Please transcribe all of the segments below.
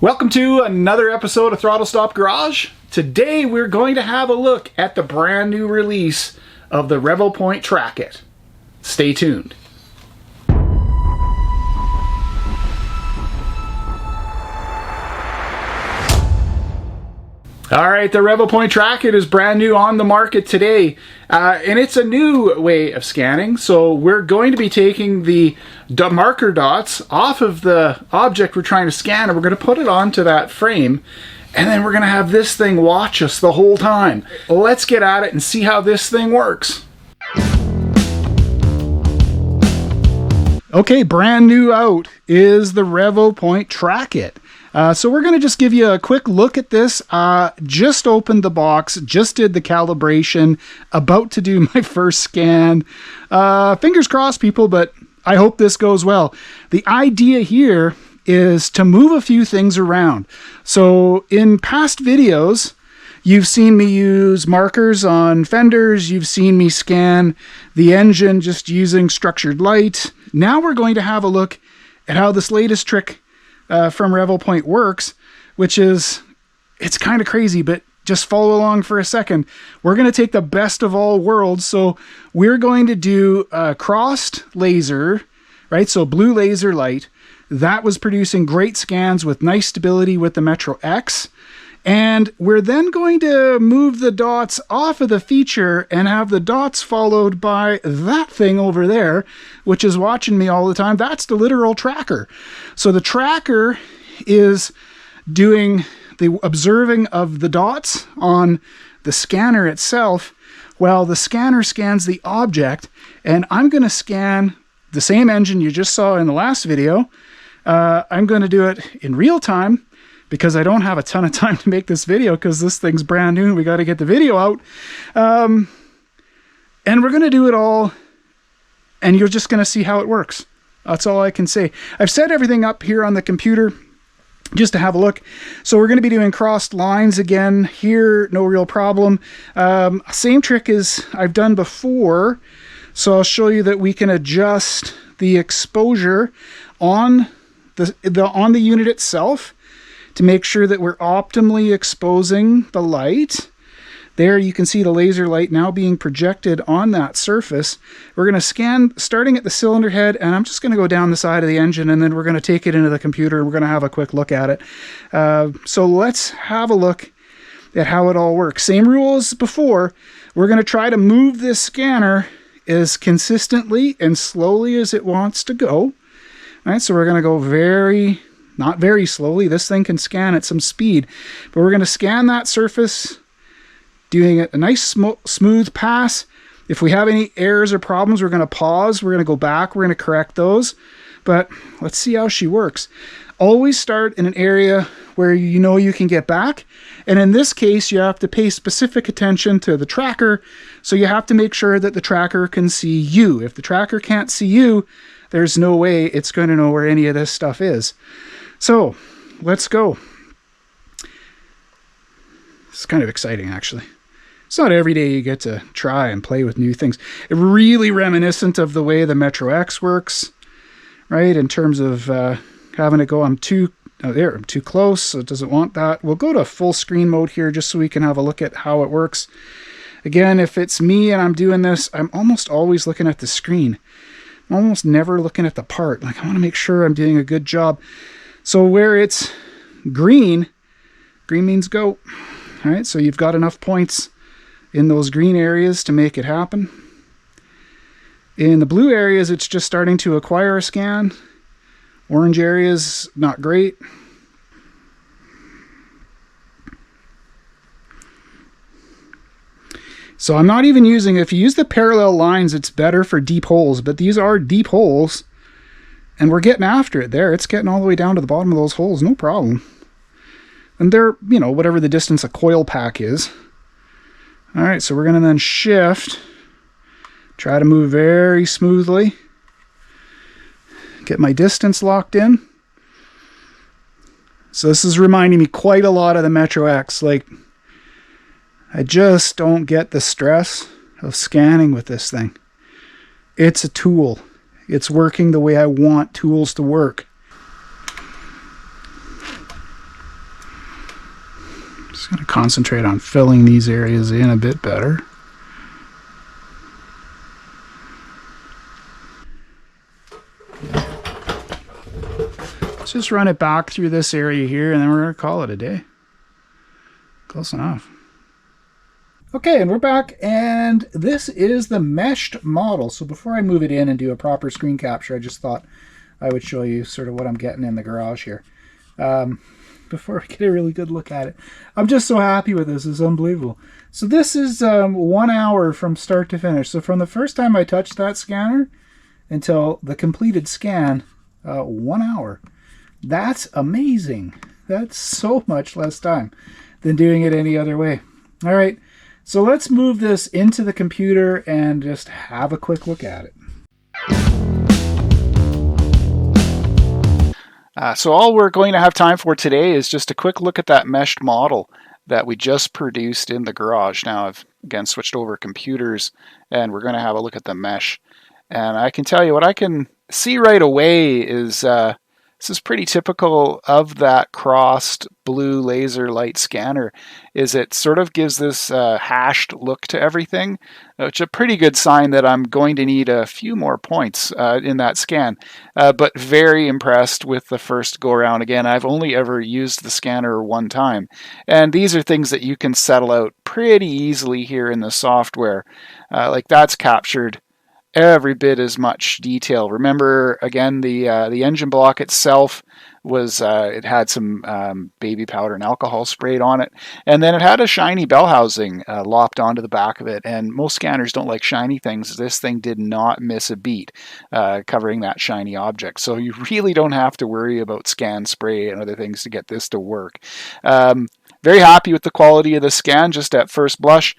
Welcome to another episode of Throttle Stop Garage. Today we're going to have a look at the brand new release of the Revopoint TRACKIT. Stay tuned. Alright, the Revopoint TRACKIT is brand new on the market today, and it's a new way of scanning. So we're going to be taking the marker dots off of the object we're trying to scan, and we're going to put it onto that frame, and then we're going to have this thing watch us the whole time. Let's get at it and see how this thing works. Okay, brand new out is the Revopoint TRACKIT. So we're going to just give you a quick look at this. Just opened the box, just did the calibration, about to do my first scan. Fingers crossed, people, but I hope this goes well. The idea here is to move a few things around. So in past videos, you've seen me use markers on fenders. You've seen me scan the engine just using structured light. Now we're going to have a look at how this latest trick from Revopoint works, which is, it's kind of crazy, but just follow along for a second. We're going to take the best of all worlds. So we're going to do a crossed laser, right? So blue laser light that was producing great scans with nice stability with the Metro X. And we're then going to move the dots off of the feature and have the dots followed by that thing over there, which is watching me all the time. That's the literal tracker. So the tracker is doing the observing of the dots on the scanner itself, while the scanner scans the object. And I'm going to scan the same engine you just saw in the last video. I'm going to do it in real time, because I don't have a ton of time to make this video because this thing's brand new. We got to get the video out. And we're going to do it all, and you're just going to see how it works. That's all I can say. I've set everything up here on the computer just to have a look. So we're going to be doing crossed lines again here. No real problem. Same trick as I've done before. So I'll show you that we can adjust the exposure on the unit itself to make sure that we're optimally exposing the light. There you can see the laser light now being projected on that surface. We're going to scan starting at the cylinder head, and I'm just going to go down the side of the engine, and then we're going to take it into the computer. We're going to have a quick look at it. So let's have a look at how it all works. Same rule as before. We're going to try to move this scanner as consistently and slowly as it wants to go. All right, so we're going to go not very slowly. This thing can scan at some speed, but we're going to scan that surface, doing a nice smooth pass. If we have any errors or problems, we're going to pause. We're going to go back. We're going to correct those. But let's see how she works. Always start in an area where you know you can get back. And in this case, you have to pay specific attention to the tracker. So you have to make sure that the tracker can see you. If the tracker can't see you, there's no way it's going to know where any of this stuff is. So let's go. It's kind of exciting, actually. It's not every day you get to try and play with new things. It's really reminiscent of the way the Metro X works, right? In terms of having it go, I'm too close, so it doesn't want that. We'll go to full screen mode here just so we can have a look at how it works. Again, if it's me and I'm doing this, I'm almost always looking at the screen. I'm almost never looking at the part. Like, I want to make sure I'm doing a good job. So where it's green means go. All right, so you've got enough points in those green areas to make it happen. In the blue areas, it's just starting to acquire a scan. Orange areas, not great. So I'm not even using, if you use the parallel lines, it's better for deep holes, but these are deep holes. And we're getting after it there. It's getting all the way down to the bottom of those holes, no problem. And they're, you know, whatever the distance a coil pack is. All right, so we're going to then shift. Try to move very smoothly. Get my distance locked in. So this is reminding me quite a lot of the Metro X. Like, I just don't get the stress of scanning with this thing. It's a tool. It's working the way I want tools to work. Just going to concentrate on filling these areas in a bit better. Let's just run it back through this area here, and then we're going to call it a day. Close enough. Okay, and we're back, and this is the meshed model. So before I move it in and do a proper screen capture, I just thought I would show you sort of what I'm getting in the garage here. Before I get a really good look at it. I'm just so happy with this. It's unbelievable. So this is 1 hour from start to finish. So from the first time I touched that scanner until the completed scan, 1 hour. That's amazing. That's so much less time than doing it any other way. All right. So let's move this into the computer and just have a quick look at it. So all we're going to have time for today is just a quick look at that meshed model that we just produced in the garage. Now I've again switched over computers and we're going to have a look at the mesh. And I can tell you what I can see right away is this is pretty typical of that crossed blue laser light scanner, is it sort of gives this hashed look to everything, which is a pretty good sign that I'm going to need a few more points in that scan. But very impressed with the first go around. Again, I've only ever used the scanner one time. And these are things that you can settle out pretty easily here in the software. Like that's captured every bit as much detail. Remember, again, the engine block itself was it had some baby powder and alcohol sprayed on it, and then it had a shiny bell housing lopped onto the back of it. And most scanners don't like shiny things. This thing did not miss a beat covering that shiny object. So you really don't have to worry about scan spray and other things to get this to work. Very happy with the quality of the scan just at first blush.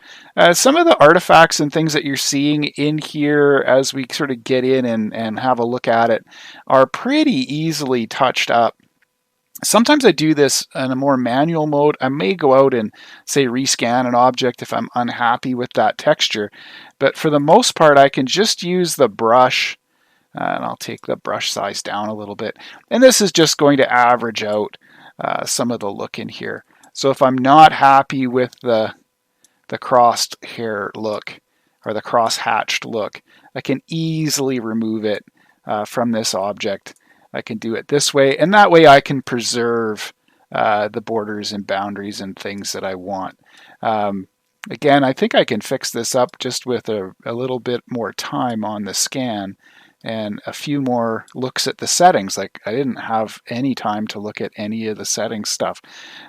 Some of the artifacts and things that you're seeing in here as we sort of get in and have a look at it are pretty easily touched up. Sometimes I do this in a more manual mode. I may go out and say rescan an object if I'm unhappy with that texture. But for the most part, I can just use the brush, and I'll take the brush size down a little bit. And this is just going to average out some of the look in here. So if I'm not happy with the crossed hair look or the cross-hatched look, I can easily remove it from this object. I can do it this way, and that way I can preserve the borders and boundaries and things that I want. Again, I think I can fix this up just with a little bit more time on the scan and a few more looks at the settings. Like I didn't have any time to look at any of the settings stuff,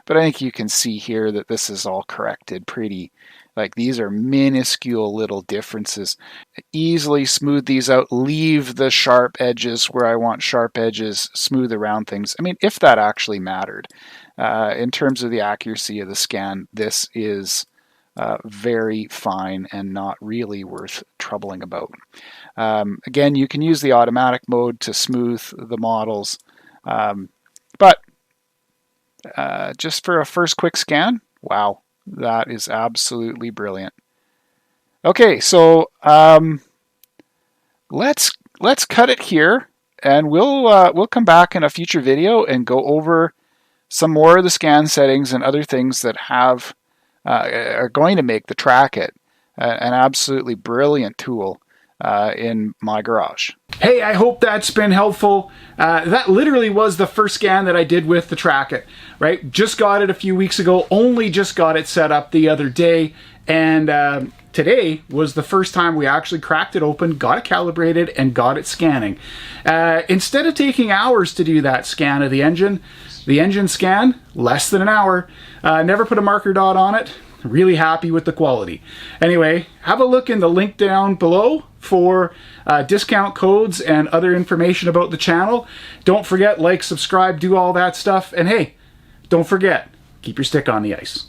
but I think you can see here that this is all corrected pretty. Like these are minuscule little differences. Easily smooth these out, leave the sharp edges where I want sharp edges, smooth around things. I mean, if that actually mattered. In terms of the accuracy of the scan, this is very fine and not really worth troubling about. Again, you can use the automatic mode to smooth the models, but just for a first quick scan, wow, that is absolutely brilliant. Okay, so let's cut it here, and we'll come back in a future video and go over some more of the scan settings and other things that have are going to make the TRACKIT an absolutely brilliant tool in my garage. Hey, I hope that's been helpful. That literally was the first scan that I did with the TRACKIT, right? Just got it a few weeks ago, only just got it set up the other day, and today was the first time we actually cracked it open, got it calibrated, and got it scanning. Instead of taking hours to do that scan of the engine scan, less than an hour. Never put a marker dot on it. Really happy with the quality. Anyway, have a look in the link down below for discount codes and other information about the channel. Don't forget, like, subscribe, do all that stuff. And hey, don't forget, keep your stick on the ice.